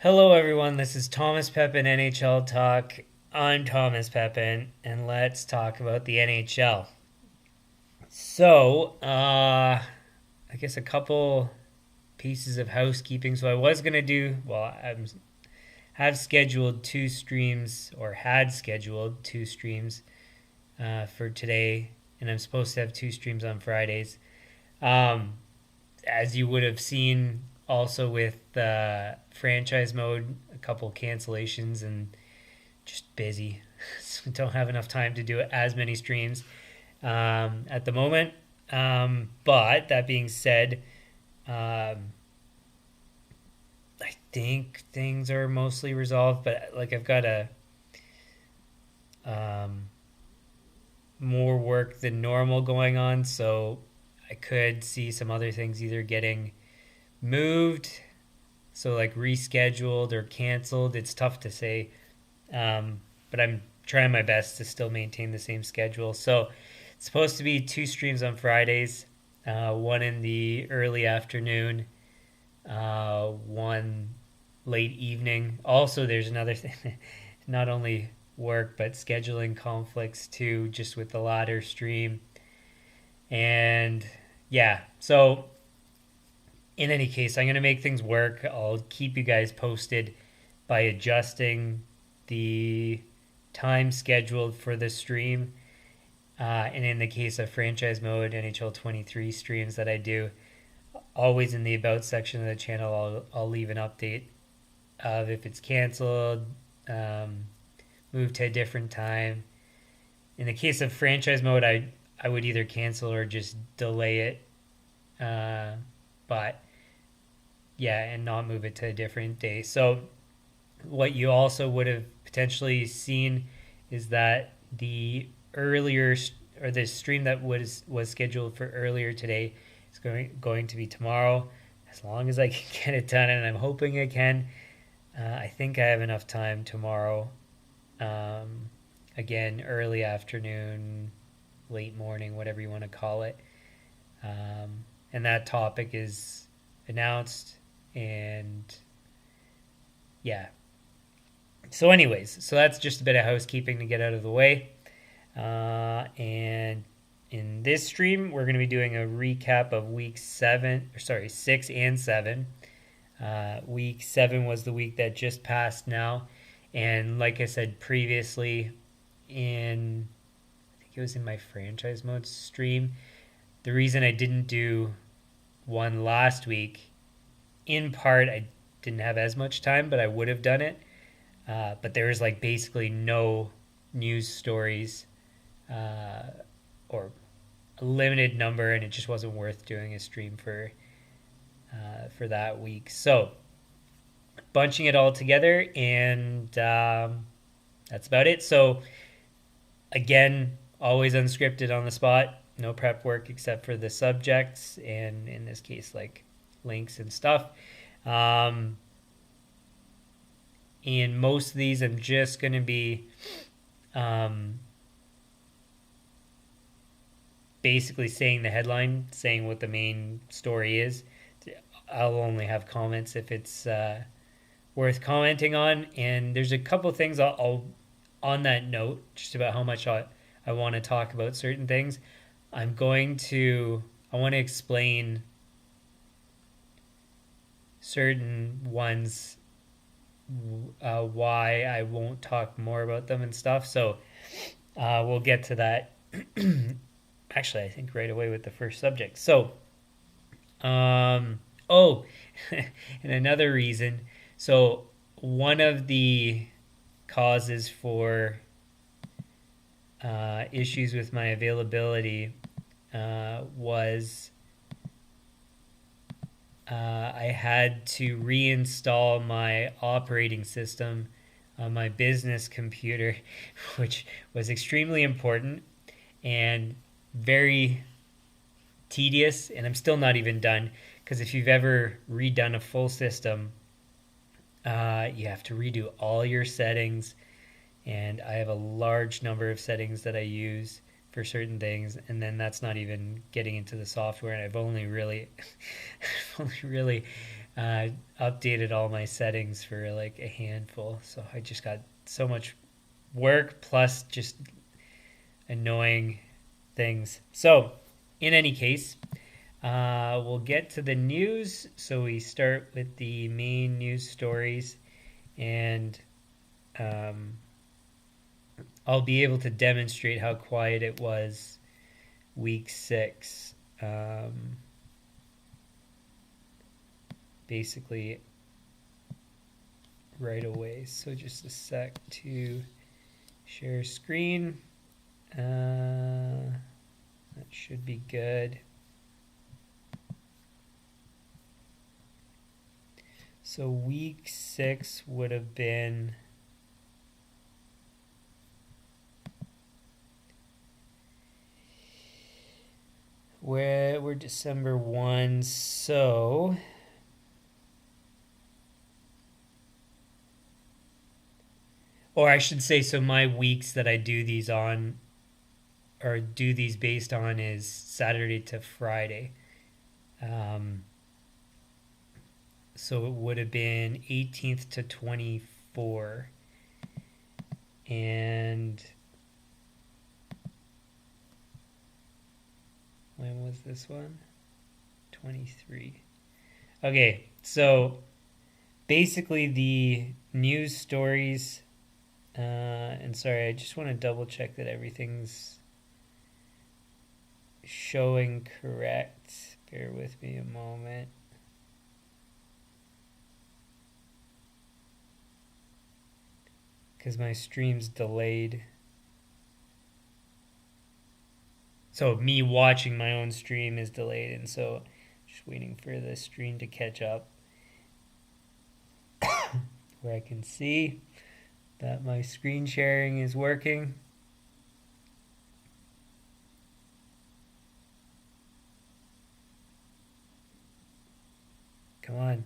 Hello, everyone. This is Thomas Pepin NHL Talk. I'm Thomas Pepin, and let's talk about the NHL. So, I guess a couple pieces of housekeeping. So, I was gonna do I have scheduled two streams, or had scheduled two streams for today, and I'm supposed to have two streams on Fridays. Um, as you would have seen also with franchise mode, a couple cancellations and just busy. So don't have enough time to do as many streams at the moment. But that being said, um, I think things are mostly resolved. But like I've got a um, more work than normal going on, so I could see some other things either getting moved, so like rescheduled or canceled. It's tough to say, but I'm trying my best to still maintain the same schedule. So it's supposed to be two streams on Fridays, one in the early afternoon, one late evening. Also, there's another thing, not only work but scheduling conflicts too, just with the latter stream. And yeah, so in any case, I'm going to make things work. I'll keep you guys posted by adjusting the time scheduled for the stream. And in the case of franchise mode, NHL 23 streams that I do, always in the About section of the channel, I'll leave an update of if it's canceled, um, moved to a different time. In the case of franchise mode, I would either cancel or just delay it. But yeah, and not move it to a different day. So what you also would have potentially seen is that the earlier or the stream that was scheduled for earlier today is going to be tomorrow, as long as I can get it done, and I'm hoping I can. I think I have enough time tomorrow. Again, early afternoon, late morning, whatever you want to call it. And that topic is announced, and yeah. So, anyways, so that's just a bit of housekeeping to get out of the way. And in this stream, we're going to be doing a recap of week 6 and 7. Week 7 was the week that just passed now. And like I said previously, I think it was in my franchise mode stream, the reason I didn't do one last week, in part, I didn't have as much time, but I would have done it. But there was like basically no news stories, or a limited number, and it just wasn't worth doing a stream for that week. So bunching it all together, and that's about it. So again, always unscripted on the spot, no prep work except for the subjects, and in this case, like links and stuff. In most of these, I'm just going to be basically saying the headline, saying what the main story is. I'll only have comments if it's worth commenting on. And there's a couple things I'll on that note, just about how much I want to talk about certain things. I want to explain certain ones, why I won't talk more about them and stuff. So we'll get to that. Actually, I think right away with the first subject. So, oh, and another reason. So one of the causes for issues with my availability was I had to reinstall my operating system on my business computer, which was extremely important and very tedious. And I'm still not even done, because if you've ever redone a full system, you have to redo all your settings. And I have a large number of settings that I use for certain things, and then that's not even getting into the software. And I've only really Updated all my settings for like a handful, so I just got so much work plus just annoying things. So, in any case, we'll get to the news. So we start with the main news stories, and um, I'll be able to demonstrate how quiet it was week 6. Basically, right away. So just a sec to share screen. That should be good. So week 6 would have been we're December 1, so or I should say, so my weeks that I do these on or do these based on is Saturday to Friday. Um, so it would have been 18th to 24. And when was this one? 23. Okay, so basically the news stories, and sorry, I just want to double check that everything's showing correct. Bear with me a moment. Because my stream's delayed. So me watching my own stream is delayed, and so just waiting for the stream to catch up. Where I can see that my screen sharing is working. Come on.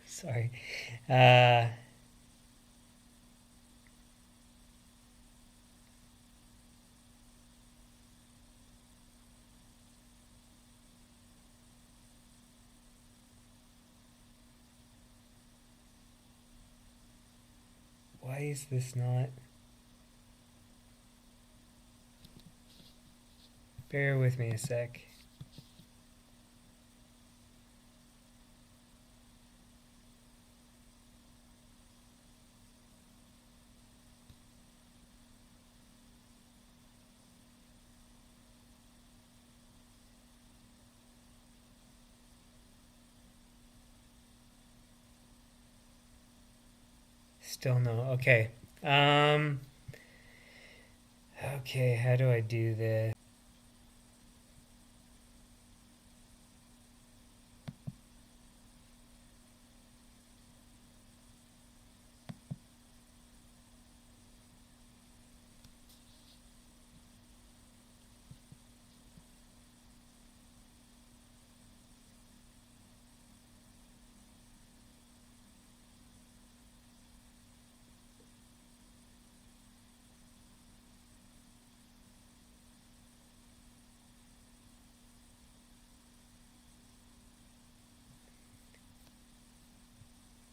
Sorry. Why is this not? Bear with me a sec. Still no. Okay. Okay, how do I do this?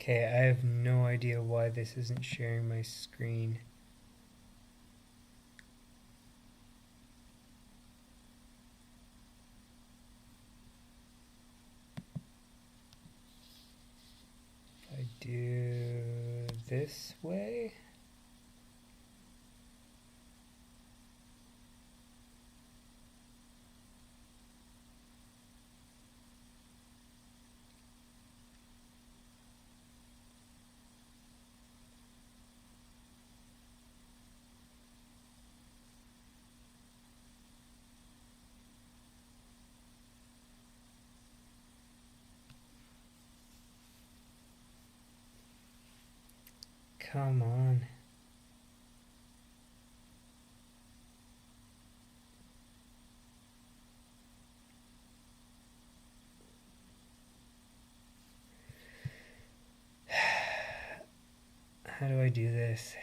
Okay, I have no idea why this isn't sharing my screen. If I do this way. Come on. How do I do this?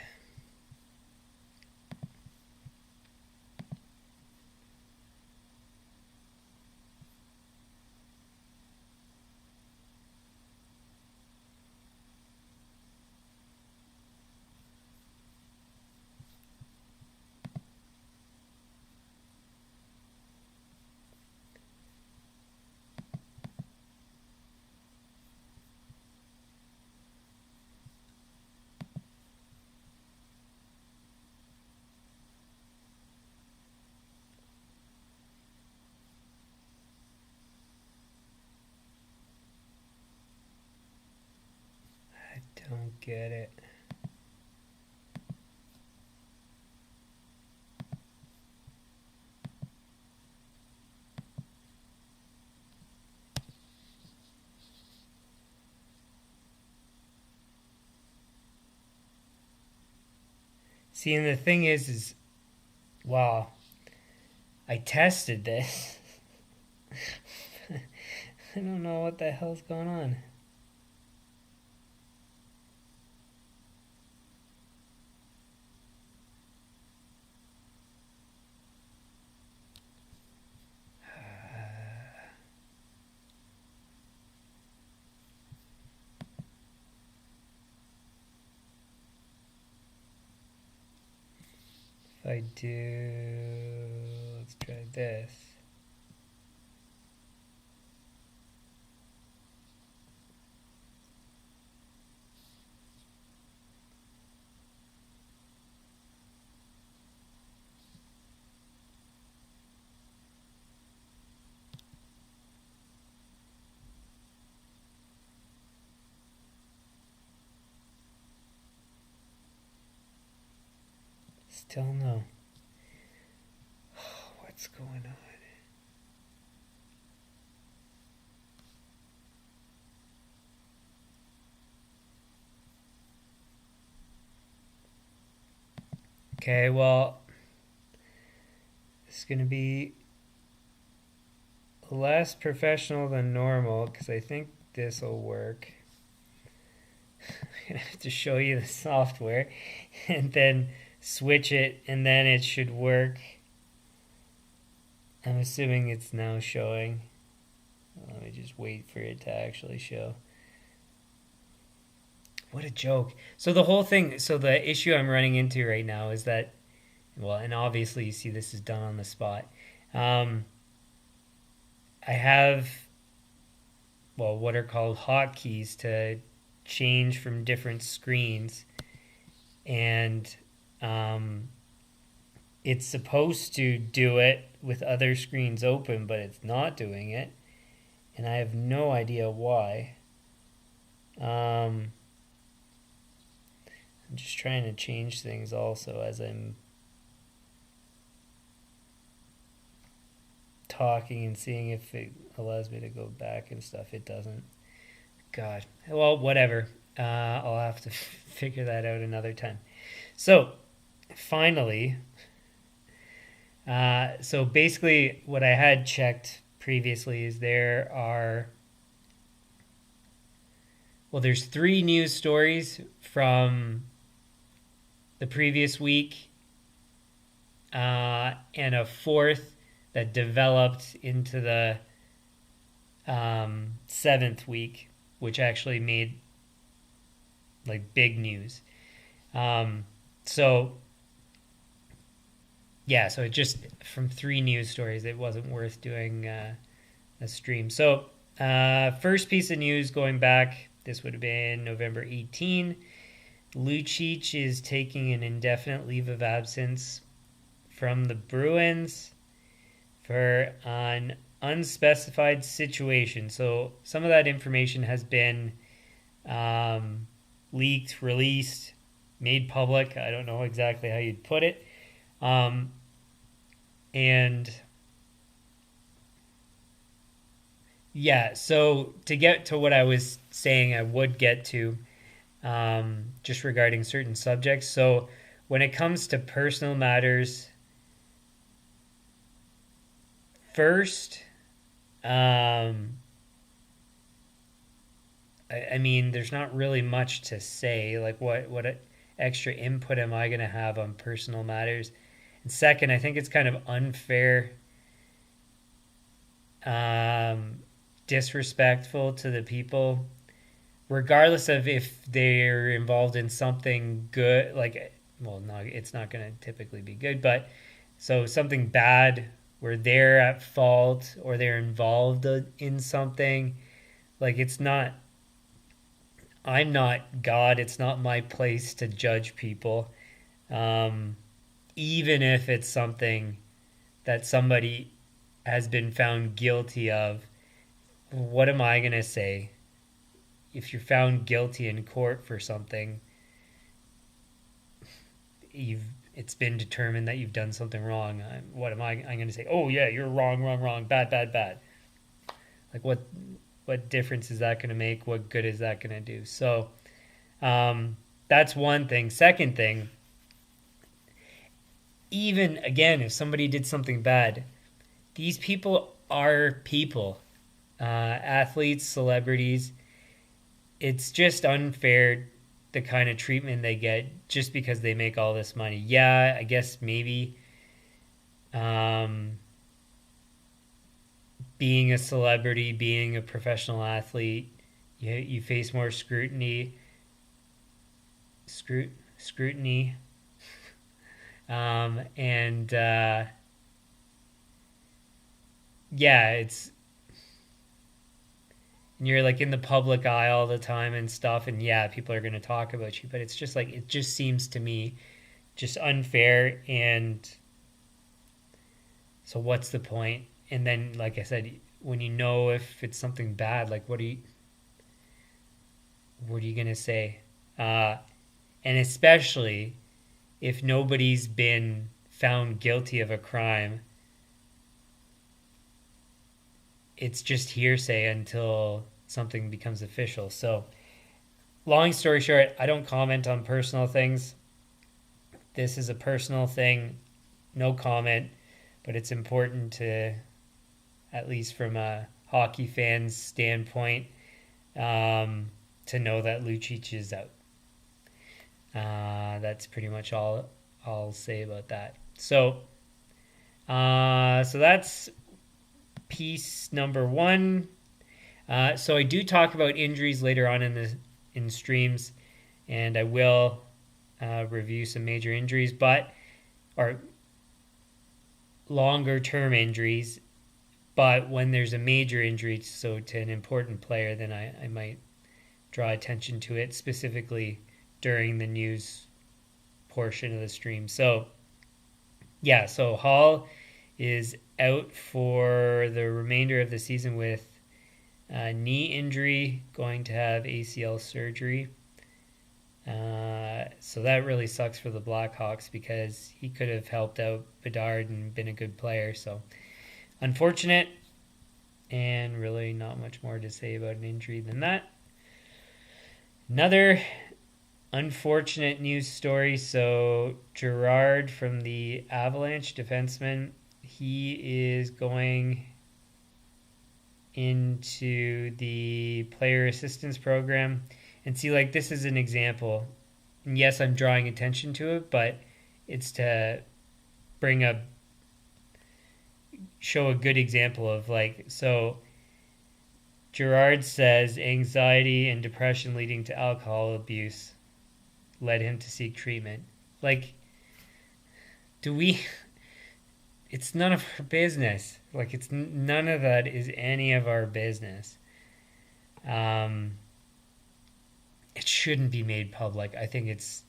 I don't get it. See, and the thing is, wow, I tested this. I don't know what the hell's going on. If I do, let's try this. Still no. What's going on? Okay, well, it's going to be less professional than normal because I think this will work. I'm going to have to show you the software and then switch it, and then it should work. I'm assuming it's now showing. Let me just wait for it to actually show. What a joke. So the whole thing, so the issue I'm running into right now is that, well, and obviously you see this is done on the spot. I have, well, what are called hotkeys to change from different screens. And it's supposed to do it with other screens open, but it's not doing it. And I have no idea why. I'm just trying to change things also as I'm talking and seeing if it allows me to go back and stuff. It doesn't. God. Well, whatever. I'll have to figure that out another time. So, finally, so basically what I had checked previously is there's 3 news stories from the previous week, and a 4th that developed into the 7th week, which actually made like big news. So it just from 3 news stories, it wasn't worth doing a stream. So first piece of news going back, this would have been November 18. Lucic is taking an indefinite leave of absence from the Bruins for an unspecified situation. So some of that information has been leaked, released, made public. I don't know exactly how you'd put it. And yeah, so to get to what I was saying, I would get to just regarding certain subjects. So when it comes to personal matters, first, I mean, there's not really much to say. Like, what extra input am I going to have on personal matters? And second, I think it's kind of unfair, um, disrespectful to the people, regardless of if they're involved in something good. Like, well, no, it's not going to typically be good, but so something bad where they're at fault or they're involved in something. Like, it's not, I'm not God. It's not my place to judge people. Um, Even if it's something that somebody has been found guilty of, what am I going to say? If you're found guilty in court for something, you've it's been determined that you've done something wrong. What am I'm going to say? Oh yeah, you're wrong, wrong, wrong, bad, bad, bad. Like what difference is that going to make? What good is that going to do? So that's one thing. Second thing, even again, if somebody did something bad, these people are people, athletes, celebrities. It's just unfair the kind of treatment they get just because they make all this money. Yeah, I guess maybe um, being a celebrity, being a professional athlete, you face more scrutiny, and yeah, it's and you're like in the public eye all the time and stuff, and yeah, people are going to talk about you, but it's just like it just seems to me just unfair, and so what's the point? And then, like I said, when you know if it's something bad, like what are you going to say? Uh, and especially if nobody's been found guilty of a crime, it's just hearsay until something becomes official. So, long story short, I don't comment on personal things. This is a personal thing, no comment, but it's important to, at least from a hockey fan's standpoint, to know that Lucic is out. That's pretty much all I'll say about that. So that's piece number one. So I do talk about injuries later on in streams, and I will review some major injuries, or longer term injuries. But when there's a major injury, so to an important player, then I might draw attention to it specifically during the news portion of the stream. So yeah, so Hall is out for the remainder of the season with a knee injury, going to have ACL surgery. So that really sucks for the Blackhawks because he could have helped out Bedard and been a good player. So unfortunate, and really not much more to say about an injury than that. Another unfortunate news story. So Girard from the Avalanche, defenseman, he is going into the player assistance program. And see, like, this is an example. And yes, I'm drawing attention to it, but it's to show a good example of, like, so Girard says anxiety and depression leading to alcohol abuse led him to seek treatment. Like, it's none of our business. Like, it's none of that is any of our business. It shouldn't be made public. I think it's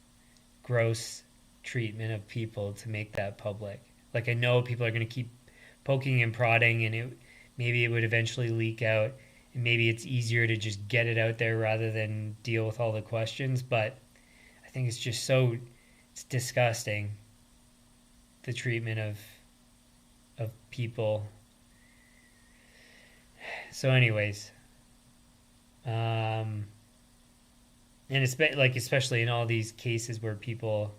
gross treatment of people to make that public. Like, I know people are going to keep poking and prodding, and maybe it would eventually leak out, and maybe it's easier to just get it out there rather than deal with all the questions. But I think it's just it's disgusting, the treatment of people. So, anyways, and especially in all these cases where people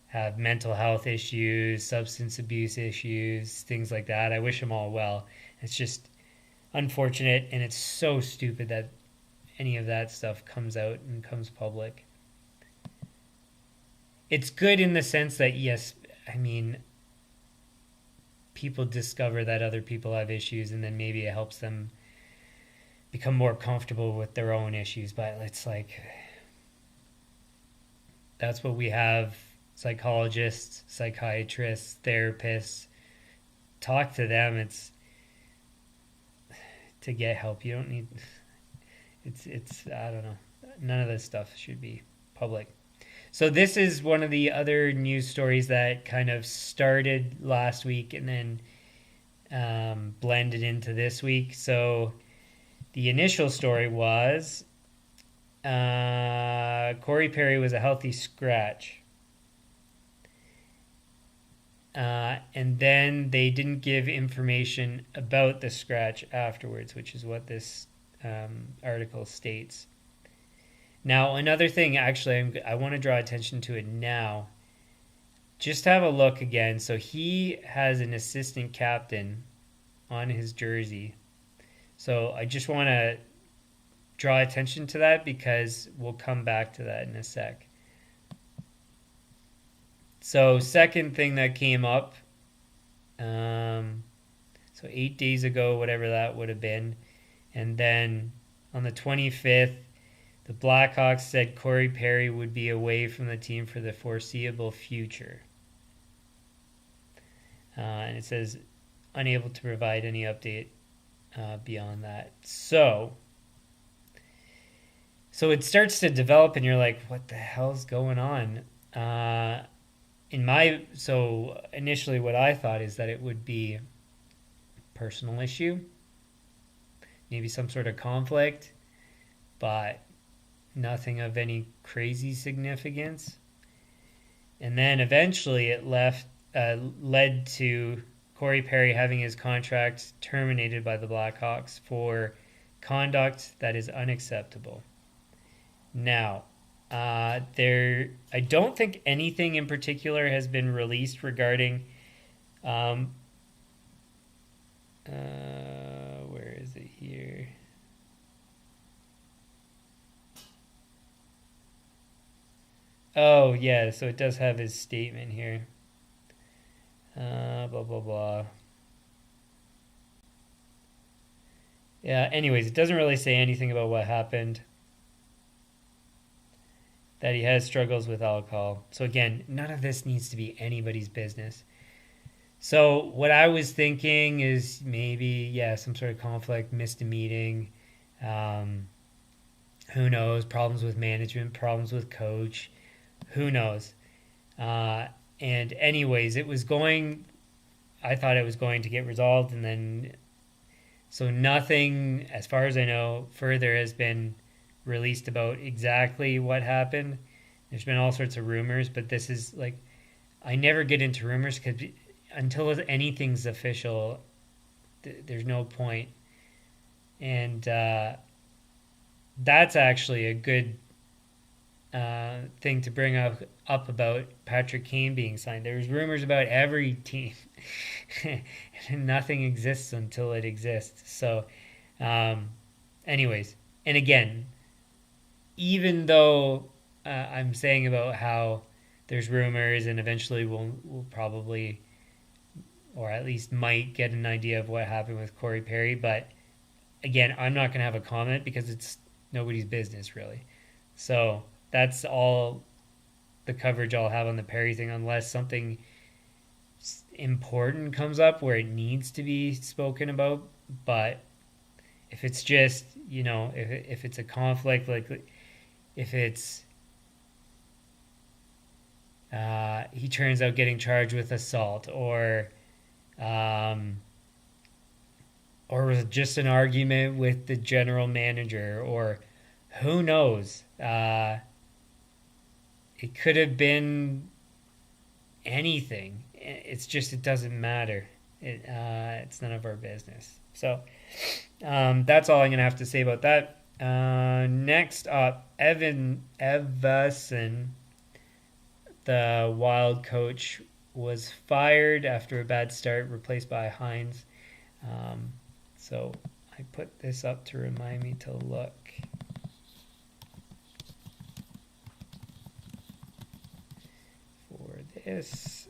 have mental health issues, substance abuse issues, things like that. I wish them all well. It's just unfortunate, and it's so stupid that any of that stuff comes out and comes public. It's good in the sense that, yes, I mean, people discover that other people have issues, and then maybe it helps them become more comfortable with their own issues. But it's like, that's what we have: psychologists, psychiatrists, therapists. Talk to them. It's to get help. You don't need, it's I don't know. None of this stuff should be public. So this is one of the other news stories that kind of started last week and then blended into this week. So the initial story was Corey Perry was a healthy scratch. And then they didn't give information about the scratch afterwards, which is what this article states. Now, another thing, actually, I want to draw attention to it now. Just have a look again. So he has an assistant captain on his jersey. So I just want to draw attention to that because we'll come back to that in a sec. So second thing that came up, so 8 days ago, whatever that would have been, and then on the 25th, the Blackhawks said Corey Perry would be away from the team for the foreseeable future. And it says unable to provide any update beyond that. So it starts to develop, and you're like, what the hell's going on? So initially what I thought is that it would be a personal issue, maybe some sort of conflict, but nothing of any crazy significance. And then eventually it led to Corey Perry having his contract terminated by the Blackhawks for conduct that is unacceptable. Now, I don't think anything in particular has been released regarding where is it here? Oh, yeah, so it does have his statement here. Blah, blah, blah. Yeah, anyways, it doesn't really say anything about what happened. That he has struggles with alcohol. So again, none of this needs to be anybody's business. So what I was thinking is maybe, some sort of conflict, missed a meeting. Who knows? Problems with management, problems with coach. Who knows? And anyways, I thought it was going to get resolved, and then, so nothing, as far as I know, further has been released about exactly what happened. There's been all sorts of rumors, but this is like, I never get into rumors because until anything's official, there's no point. And that's actually a good thing to bring up about Patrick Kane being signed. There's rumors about every team, and nothing exists until it exists. So, anyways, and again, even though I'm saying about how there's rumors and eventually we'll probably, or at least might, get an idea of what happened with Corey Perry, but again, I'm not going to have a comment because it's nobody's business, really. So that's all the coverage I'll have on the Perry thing, unless something important comes up where it needs to be spoken about. But if it's just, if it's a conflict, like if it's he turns out getting charged with assault, or was just an argument with the general manager, or who knows, it could have been anything. It's just, it doesn't matter. It's none of our business. So that's all I'm going to have to say about that. Next up, Evason, the Wild coach, was fired after a bad start, replaced by Hynes. So I put this up to remind me to look. guess.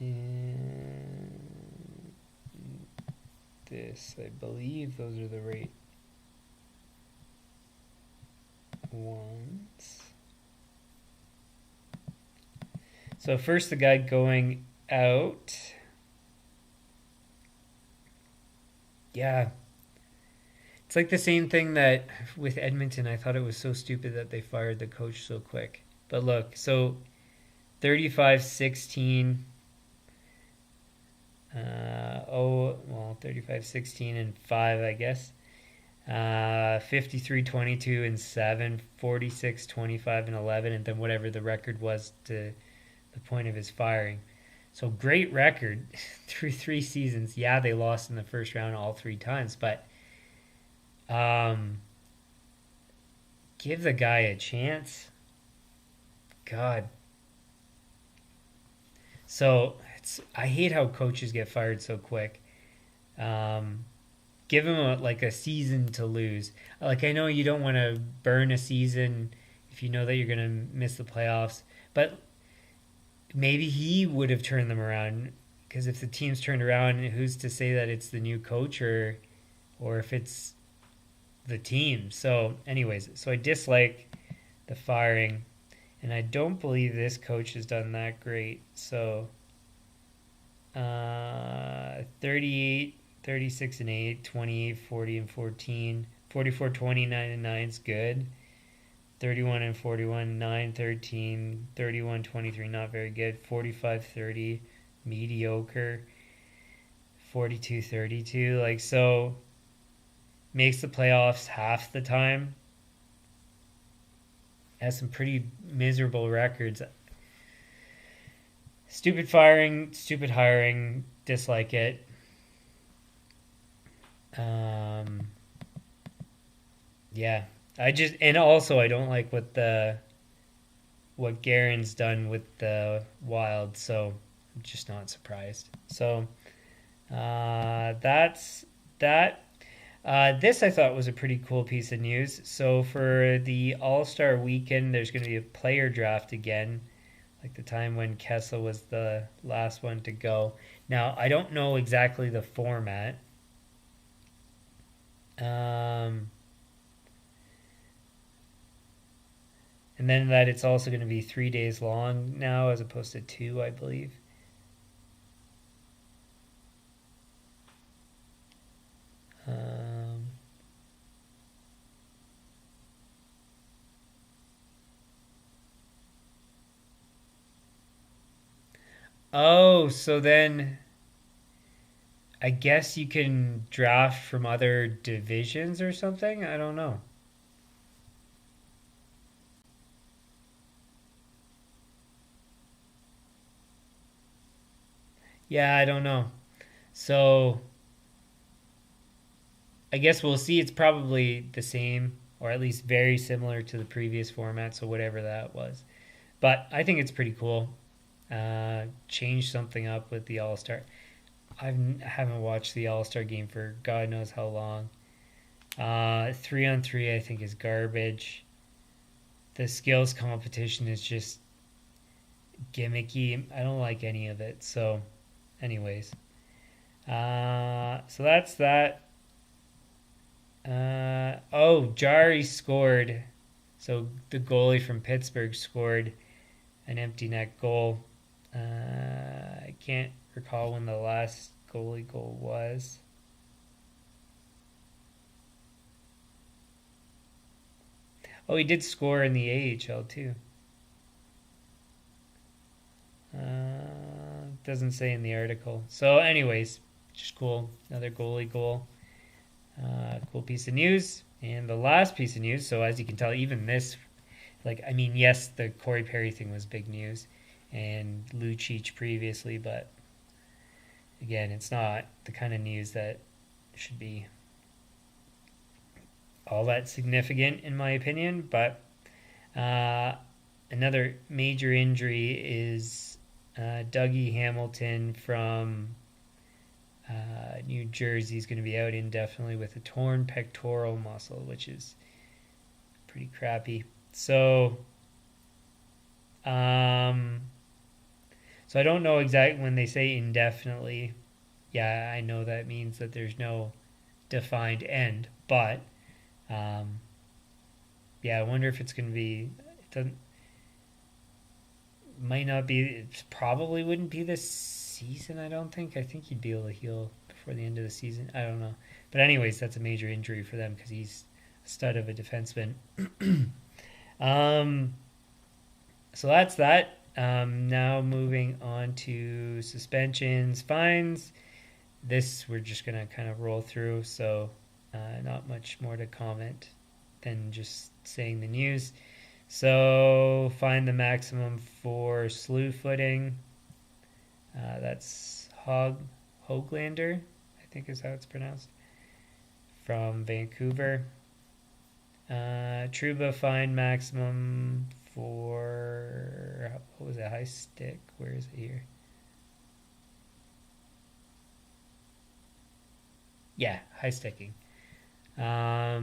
And this, I believe those are the right ones. So first the guy going out. Yeah. It's like the same thing that with Edmonton, I thought it was so stupid that they fired the coach so quick. But look, so 35-16. 35-16 and 5, I guess. 53-22 and 7, 46-25 and 11, and then whatever the record was to the point of his firing. So great record through 3 seasons. Yeah, they lost in the first round all 3 times, but give the guy a chance. God. So I hate how coaches get fired so quick. Give him a season to lose. Like, I know you don't want to burn a season if you know that you're going to miss the playoffs, but maybe he would have turned them around, because if the team's turned around, who's to say that it's the new coach or if it's the team? So anyways, so I dislike the firing, and I don't believe this coach has done that great. So 38, 36 and 8, 28, 40 and 14, 44, 29 and 9 is good. 31 and 41, 9, 13, 31, 23, not very good. 45, 30, mediocre. 42, 32, like, so makes the playoffs half the time. Has some pretty miserable records. Stupid firing, stupid hiring, dislike it. Yeah. I don't like what Guerin's done with the Wild, so I'm just not surprised. So that's that. This I thought was a pretty cool piece of news. So for the All-Star weekend, there's going to be a player draft again, like the time when Kessel was the last one to go. Now, I don't know exactly the format. And then that it's also going to be 3 days long now as opposed to 2, I believe. So then I guess you can draft from other divisions or something? I don't know. Yeah, I don't know. So I guess we'll see. It's probably the same, or at least very similar to the previous format, so whatever that was. But I think it's pretty cool. Change something up with the All Star. Haven't watched the All Star game for God knows how long. 3-on-3 I think is garbage. The skills competition is just gimmicky. I don't like any of it. So, anyways, so that's that. Jarry scored. So the goalie from Pittsburgh scored an empty net goal. I can't recall when the last goalie goal was. Oh, he did score in the AHL too. Doesn't say in the article. So anyways, just cool. Another goalie goal. Cool piece of news. And the last piece of news, so as you can tell, even this, yes, the Corey Perry thing was big news, and Lucic previously, but again, it's not the kind of news that should be all that significant in my opinion. But another major injury is Dougie Hamilton from New Jersey is going to be out indefinitely with a torn pectoral muscle, which is pretty crappy. So I don't know exactly when they say indefinitely. Yeah, I know that means that there's no defined end, but yeah, I wonder if it's going to be. It doesn't. Might not be. It probably wouldn't be this season. I don't think. I think he'd be able to heal before the end of the season. I don't know. But anyways, that's a major injury for them because he's a stud of a defenseman. um, so that's that. Now moving on to suspensions, fines. This we're just gonna kind of roll through. So not much more to comment than just saying the news. So find the maximum for slew footing. That's Hoglander, I think is how it's pronounced, from Vancouver. Trouba fine maximum for, what was it, high stick? Where is it here? Yeah, high sticking. So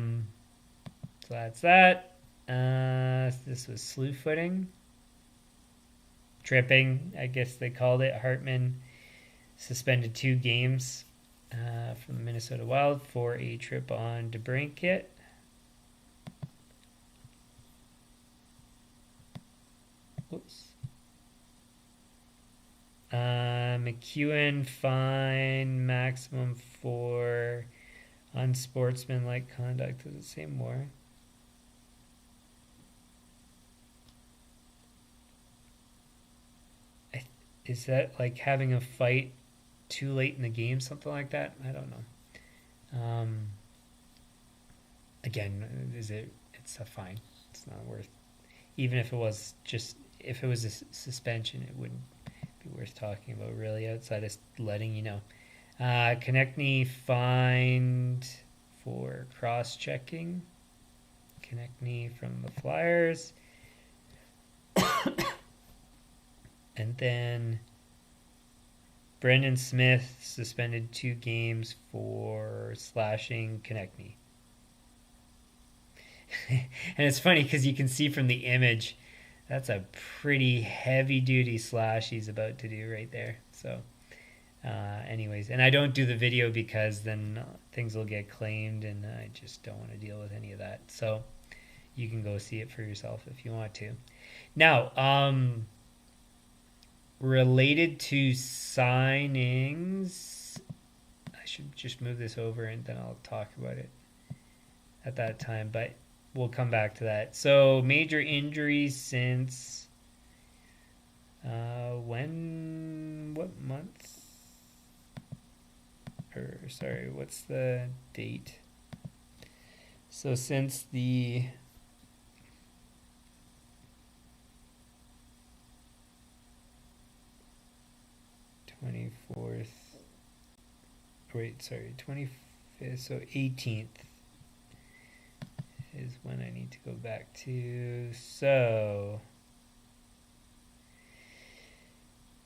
that's that. This was slew footing. Tripping, I guess they called it. Hartman suspended 2 games from the Minnesota Wild for a trip on DeBrincat. Whoops. McEwen fine maximum for unsportsmanlike conduct. Does it say more? Is that like having a fight too late in the game, something like that? I don't know. Again, it's a fine. It's not worth, even if it was a suspension, it wouldn't be worth talking about really outside of letting you know. Konechny fined for cross-checking. Konechny from the Flyers. And then Brendan Smith suspended 2 games for slashing Konechny. And it's funny because you can see from the image, that's a pretty heavy-duty slash he's about to do right there. So, anyways, and I don't do the video because then things will get claimed, and I just don't want to deal with any of that. So, you can go see it for yourself if you want to. Now, related to signings, I should just move this over and then I'll talk about it at that time, but we'll come back to that. So major injuries since what month? Or sorry, what's the date? So since the 24th, 25th, so 18th is when I need to go back to. So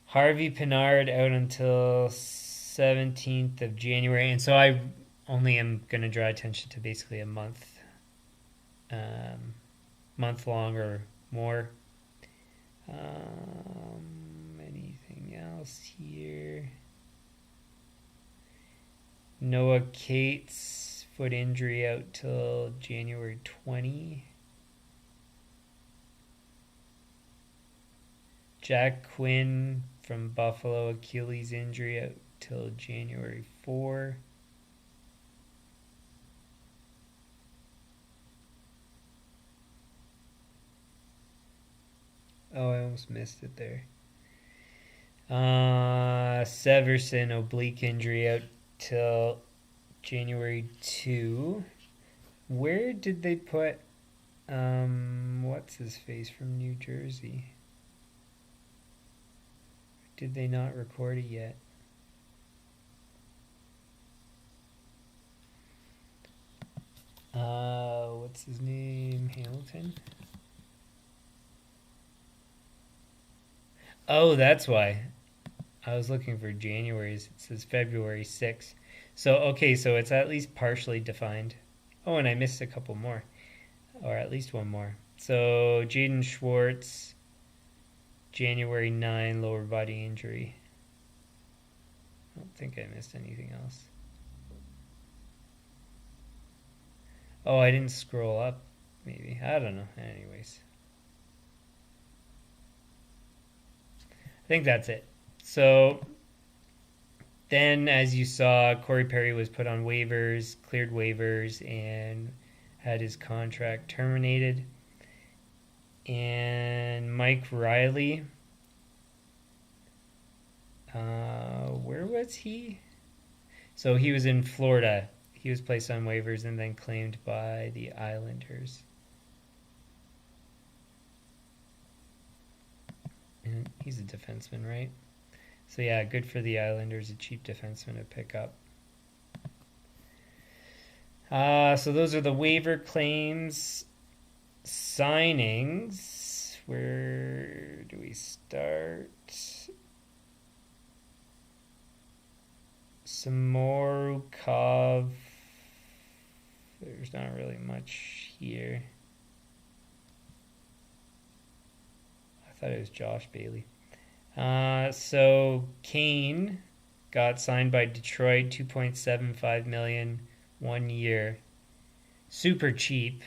Harvey Pinard out until 17th of January, and so I only am going to draw attention to basically a month long or more. Anything else here? Noah Cates, foot injury out till January 20. Jack Quinn from Buffalo, Achilles injury out till January 4. Oh, I almost missed it there. Severson, oblique injury out till January 2. Where did they put what's his face from New Jersey? Did they not record it yet? What's his name? Hamilton? Oh, that's why. I was looking for January's. It says February 6th. So, okay, so it's at least partially defined. Oh, and I missed a couple more, or at least one more. So, Jaden Schwartz, January 9, lower body injury. I don't think I missed anything else. Oh, I didn't scroll up, maybe. I don't know. Anyways. I think that's it. So then, as you saw, Corey Perry was put on waivers, cleared waivers, and had his contract terminated. And Mike Riley, where was he? So he was in Florida. He was placed on waivers and then claimed by the Islanders. And he's a defenseman, right? So yeah, good for the Islanders, a cheap defenseman to pick up. So those are the waiver claims. Signings. Where do we start? Samorukov. There's not really much here. I thought it was Josh Bailey. So Kane got signed by Detroit, $2.75 million, 1 year. Super cheap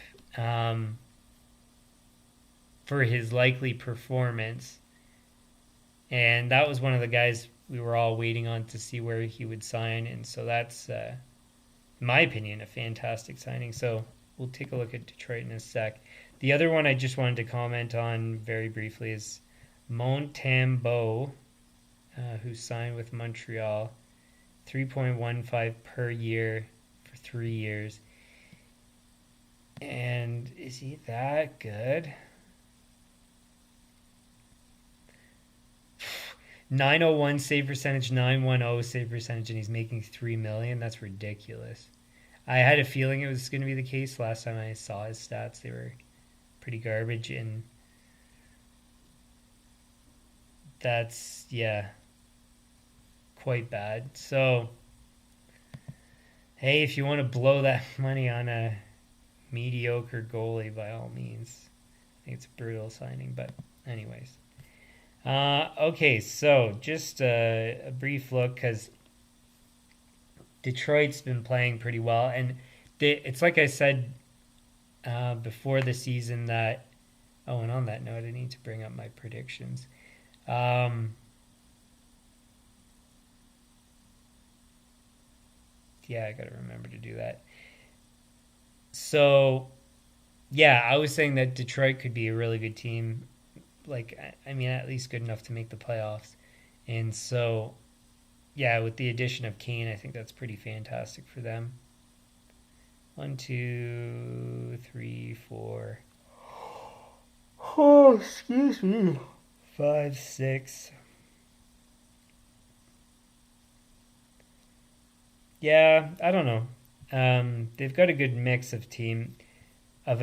for his likely performance. And that was one of the guys we were all waiting on to see where he would sign. And so that's, in my opinion, a fantastic signing. So we'll take a look at Detroit in a sec. The other one I just wanted to comment on very briefly is Montembeault, who signed with Montreal, $3.15 per year for 3 years. And is he that good? 901 save percentage, 910 save percentage, and he's making $3 million. That's ridiculous. I had a feeling it was going to be the case last time I saw his stats. They were pretty garbage, and that's, yeah, quite bad. So, hey, if you want to blow that money on a mediocre goalie, by all means. I think it's a brutal signing, but anyways. Okay, so just a brief look, because Detroit's been playing pretty well, and it's like I said before the season that, oh, and on that note, I need to bring up my predictions. Yeah, I got to remember to do that. So, yeah, I was saying that Detroit could be a really good team. Like, I mean, at least good enough to make the playoffs. And so, yeah, with the addition of Kane, I think that's pretty fantastic for them. 1, 2, 3, 4. Oh, excuse me. 5, 6. Yeah, I don't know. They've got a good mix of a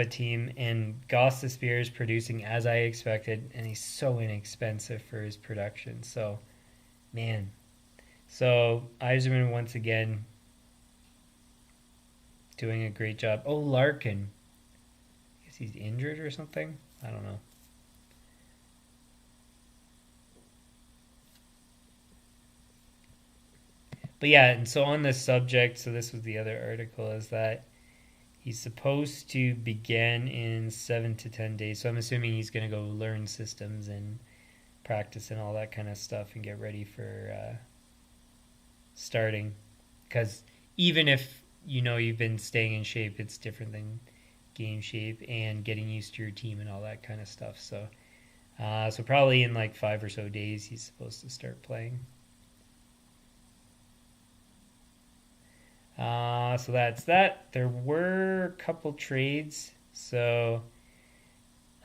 team, and Gostisbehere is producing as I expected, and he's so inexpensive for his production. So, man. So, Yzerman once again doing a great job. Oh, Larkin. I guess he's injured or something? I don't know. But yeah, and so on this subject, so this was the other article, is that he's supposed to begin in 7 to 10 days. So I'm assuming he's going to go learn systems and practice and all that kind of stuff and get ready for starting. Because even if, you've been staying in shape, it's different than game shape and getting used to your team and all that kind of stuff. So, so probably in like 5 or so days, he's supposed to start playing. So that's that. There were a couple trades. So,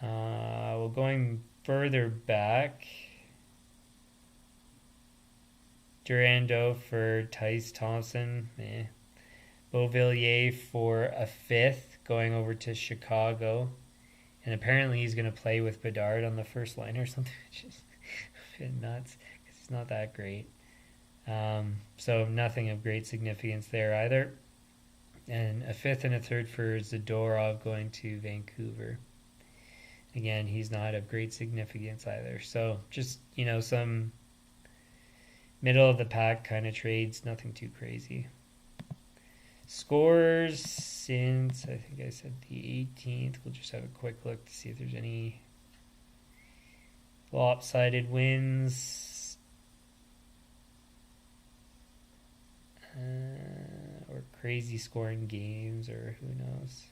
well, going further back, Durando for Tyce Thompson. Beauvillier for a 5th going over to Chicago. And apparently he's going to play with Bedard on the first line or something, which is a bit nuts. He's not that great. So nothing of great significance there either. And a fifth and a third for Zadorov going to Vancouver. Again, he's not of great significance either. So just, some middle of the pack kind of trades, nothing too crazy. Scores since, I think I said the 18th. We'll just have a quick look to see if there's any lopsided wins. Or crazy scoring games, or who knows.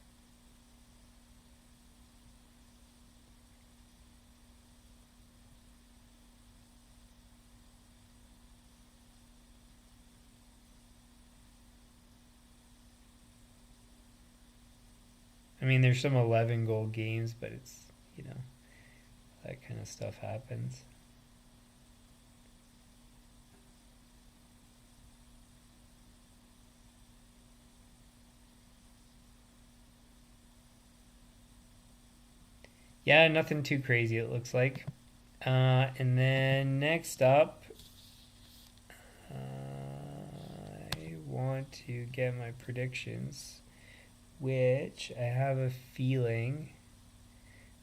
I mean, there's some 11-goal games, but it's, that kind of stuff happens. Yeah, nothing too crazy, it looks like. And then next up, I want to get my predictions, which I have a feeling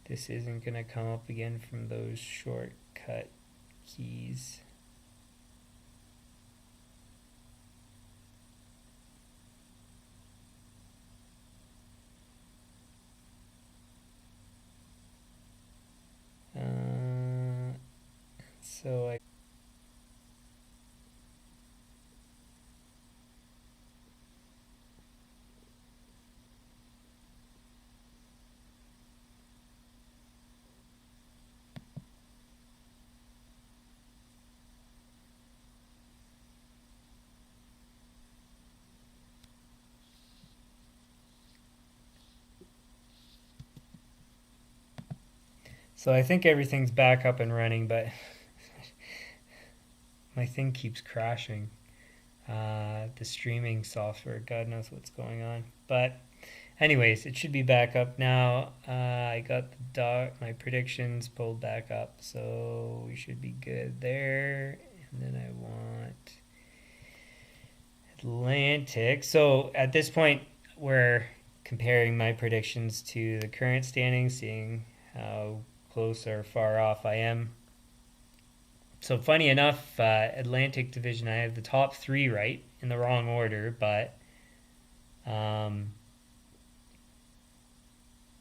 this isn't going to come up again from those shortcut keys. So I think everything's back up and running, but my thing keeps crashing. The streaming software, God knows what's going on. But anyways, it should be back up now. I got my predictions pulled back up, so we should be good there. And then I want Atlantic. So at this point, we're comparing my predictions to the current standings, seeing how close or far off I am. So funny enough, Atlantic Division, I have the top three right in the wrong order, but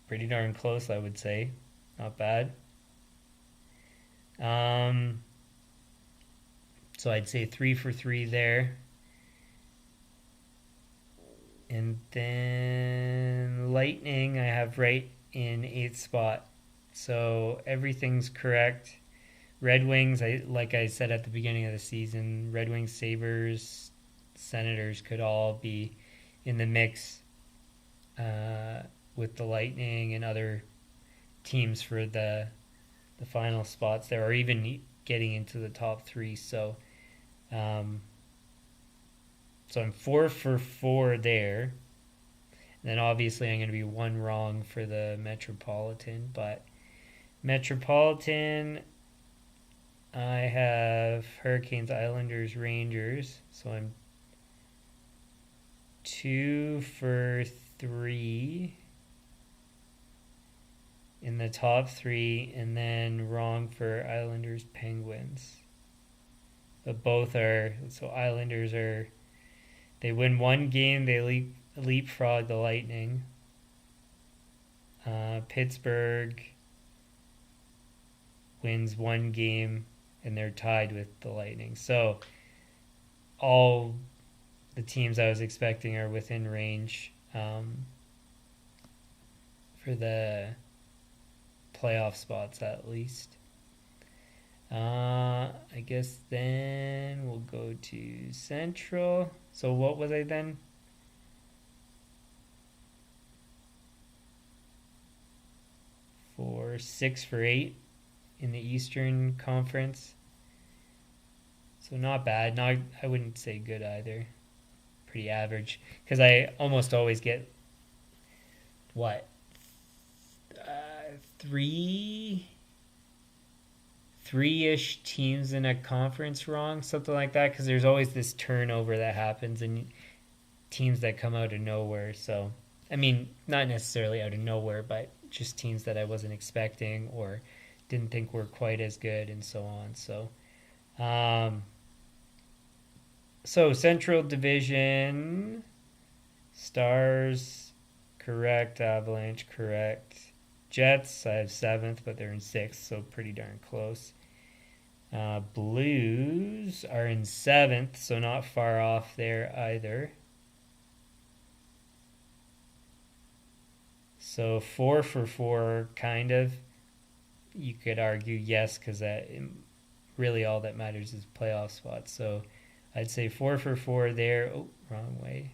pretty darn close, I would say. Not bad. So I'd say 3 for 3 there. And then Lightning, I have right in 8th spot. So everything's correct. Red Wings, like I said at the beginning of the season, Red Wings, Sabres, Senators could all be in the mix with the Lightning and other teams for the final spots there, or even getting into the top three. So, I'm 4 for 4 there. And then obviously I'm going to be one wrong for the Metropolitan, but Metropolitan, I have Hurricanes, Islanders, Rangers, so I'm 2 for 3 in the top three, and then wrong for Islanders, Penguins. But both are, so Islanders they win one game, they leapfrog the Lightning. Pittsburgh wins one game, and they're tied with the Lightning. So all the teams I was expecting are within range for the playoff spots at least. I guess then we'll go to Central. So what was I then? For 6 for 8 in the Eastern Conference. So not bad. No, I wouldn't say good either. Pretty average. Because I almost always get, three three-ish teams in a conference wrong, something like that, because there's always this turnover that happens and teams that come out of nowhere. So, I mean, not necessarily out of nowhere, but just teams that I wasn't expecting or didn't think were quite as good and so on. Um, so Central Division, Stars, correct. Avalanche, correct. Jets, I have 7th, but they're in 6th, so pretty darn close. Blues are in 7th, so not far off there either. So 4 for 4, kind of. You could argue yes, because that really all that matters is playoff spots. So I'd say 4 for 4 there. Oh, wrong way.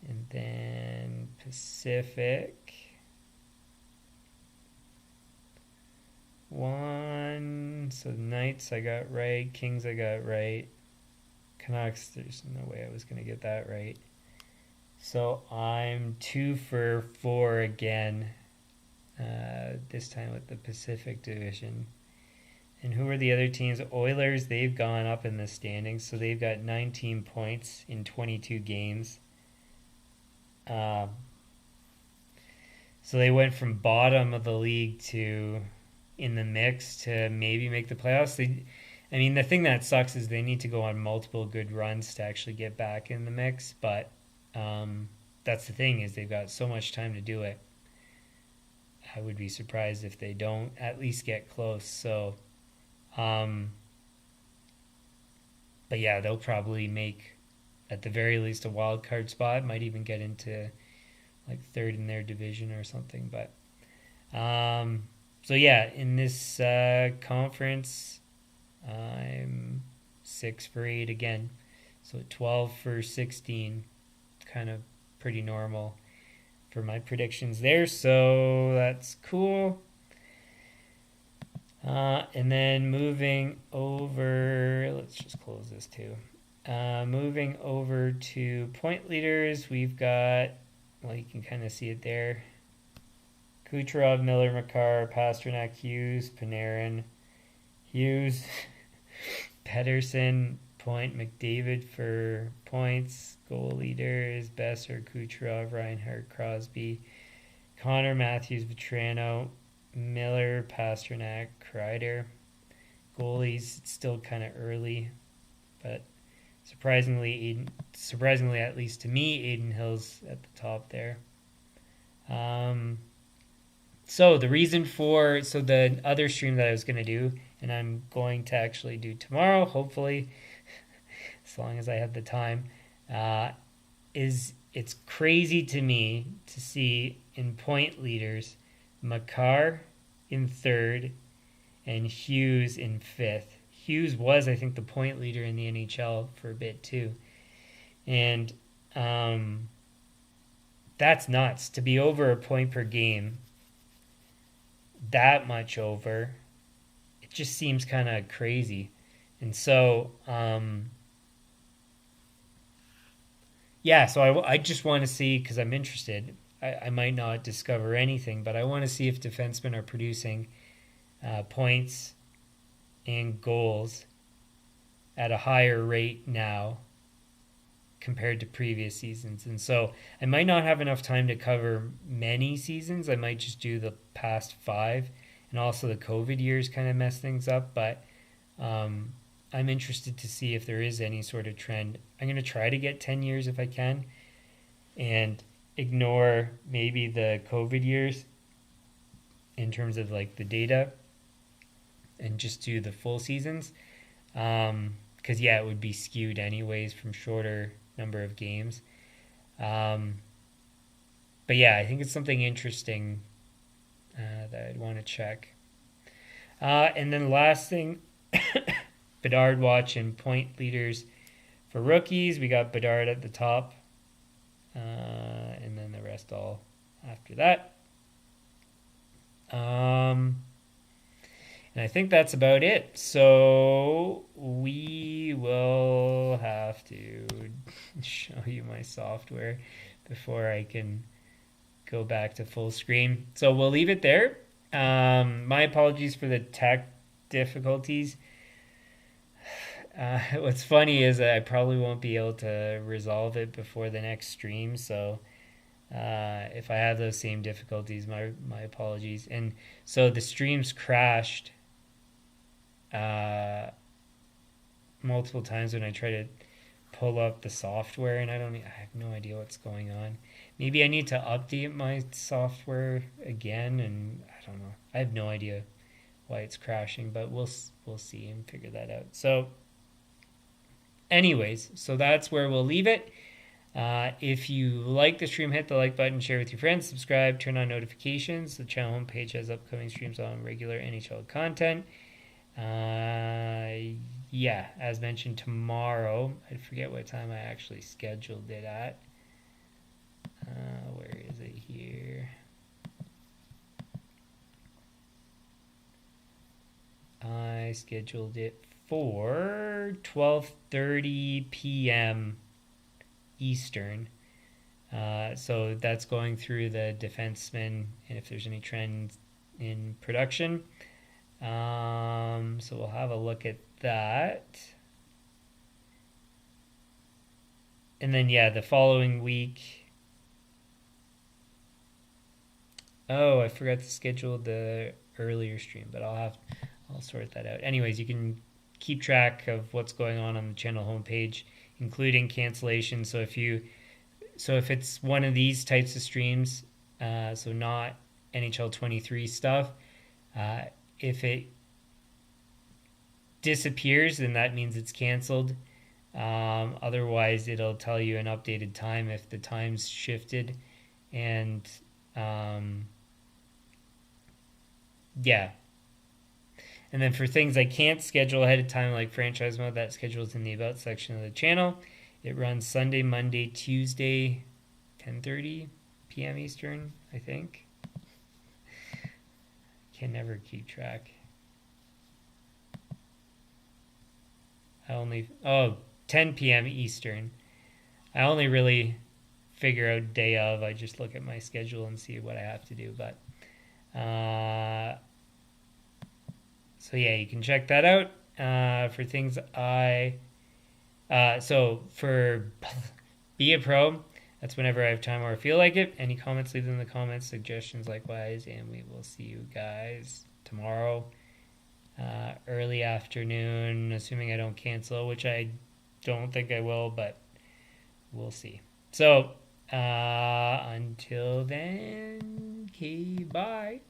And then Pacific. 1. So Knights I got right. Kings I got right. Canucks, there's no way I was going to get that right. So I'm 2 for 4 again. This time with the Pacific Division. And who are the other teams? Oilers, they've gone up in the standings, so they've got 19 points in 22 games. So they went from bottom of the league to in the mix to maybe make the playoffs. The thing that sucks is they need to go on multiple good runs to actually get back in the mix, but that's the thing, is they've got so much time to do it. I would be surprised if they don't at least get close. So, but yeah, they'll probably make, at the very least, a wild card spot. Might even get into like 3rd in their division or something. But so yeah, in this conference, I'm 6 for 8 again. So 12 for 16, kind of pretty normal for my predictions there. So that's cool. And then moving over, let's just close this too. Moving over to point leaders, we've got, well, you can kind of see it there. Kucherov, Miller, Makar, Pasternak, Hughes, Panarin, Hughes, Pedersen, Point, McDavid for points. Goal leaders, Besser, Kucherov, Reinhart, Crosby, Connor, Matthews, Vetrano, Miller, Pasternak, Kreider. Goalies, it's still kind of early, but surprisingly, at least to me, Aiden Hill's at the top there. So the reason for, the other stream that I was going to do, and I'm going to actually do tomorrow, hopefully, as long as I have the time, is it's crazy to me to see in point leaders Makar in 3rd and Hughes in 5th. Hughes was, I think, the point leader in the NHL for a bit too. And that's nuts. To be over a point per game, that much over, it just seems kind of crazy. And so, so I just want to see, because I'm interested. I might not discover anything, but I want to see if defensemen are producing points and goals at a higher rate now compared to previous seasons. And so I might not have enough time to cover many seasons. I might just do the past 5, and also the COVID years kind of mess things up. But I'm interested to see if there is any sort of trend. I'm going to try to get 10 years if I can, and ignore maybe the COVID years in terms of like the data, and just do the full seasons. Because it would be skewed anyways from shorter number of games. But yeah, I think it's something interesting that I'd want to check. And then last thing, Bedard watch and point leaders for rookies. We got Bedard at the top, and then the rest all after that. And I think that's about it. So we will have to show you my software before I can go back to full screen. So we'll leave it there. My apologies for the tech difficulties. What's funny is that I probably won't be able to resolve it before the next stream, so if I have those same difficulties, my apologies. And so the streams crashed multiple times when I try to pull up the software, and I have no idea what's going on. Maybe I need to update my software again, and I don't know. I have no idea why it's crashing, but we'll see and figure that out. So anyways, so that's where we'll leave it. If you like the stream, hit the like button, share with your friends, subscribe, turn on notifications. The channel homepage has upcoming streams on regular NHL content. Yeah, as mentioned, tomorrow, I forget what time I actually scheduled it at. Where is it here? I scheduled it for 12:30 p.m. Eastern. So that's going through the defenseman and if there's any trends in production. So we'll have a look at that. And then, yeah, the following week. Oh, I forgot to schedule the earlier stream, but I'll sort that out. Anyways, you can keep track of what's going on the channel homepage, including cancellations. So if it's one of these types of streams, so not NHL 23 stuff, if it disappears, then that means it's canceled. Otherwise, it'll tell you an updated time if the time's shifted. And yeah. And then for things I can't schedule ahead of time, like franchise mode, that schedule's in the About section of the channel. It runs Sunday, Monday, Tuesday, 10:30 p.m. Eastern, I think. Can never keep track. 10 p.m. Eastern. I only really figure out day of. I just look at my schedule and see what I have to do. But so yeah, you can check that out. For things so for Be a Pro, that's whenever I have time or I feel like it. Any comments, leave them in the comments. Suggestions, likewise. And we will see you guys tomorrow, early afternoon, assuming I don't cancel, which I don't think I will, but we'll see. So until then, okay, bye.